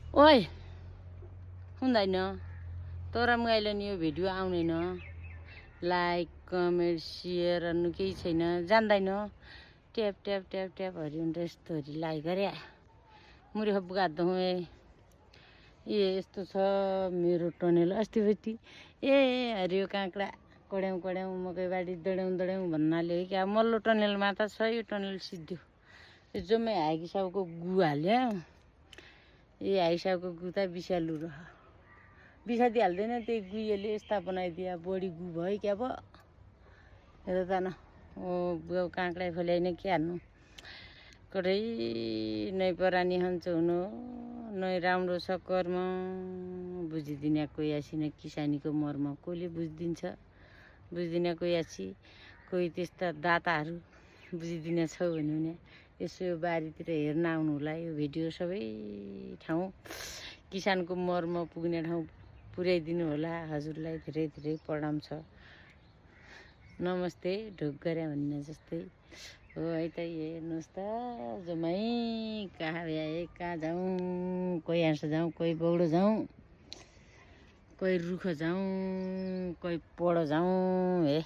ओइ हुँदैन तर मैले नि यो भिडियो आउँदैन लाइक कमेन्ट सेयर गर्नु केही छैन जान्दैन tap tap tap tap Hari हुन्छ यस्तोहरि लाइक गरे मुरी बुगा दौँ ए यस्तो छ मेरो टनेल अस्ति ए हरियो काँक्रा कड्याउँ कड्याउँ मकैबारी दड्याउँ दड्याउँ भन्नाले क्या मल्लो टनेलमा त छ यो टनेल सिद्धो यो जम्मै हाइकिसाउको गु हाल्यो ए हाइसाउको गु त बिसालु रह बिसा दिइहाल्दैन त्यही गुइले यस्ता बनाइदिया बढी गु भयो क्या पो हेर त न ओ काँक्रा फल्याइन के हान्नु कतै नै परानी हन्छ हुनु नै राम्रो छ कर्म बुझिदिने कोही आसिन किसानीको मर्म कोहीले बुझिदिने कोही आसी कोही त्यस्ता दाताहरू बुझिदिने छ भने यसो बारीतिर हेर्न आउनु होला यो भिडियो सबै ठाउँ किसानको मर्म पुग्ने ठाउँ पुर्याइदिनु होला हजुरलाई धेरै धेरै प्रणाम छ नमस्ते ढोक गरे भन्ने जस्तै हो है त हेर्नुहोस् त जम्मै कहाँ भ्याए कहाँ जाउँ कोही हाँस जाउँ कोही बौडो जाउँ कोही रुख जाउँ कोही पढो जाउँ हे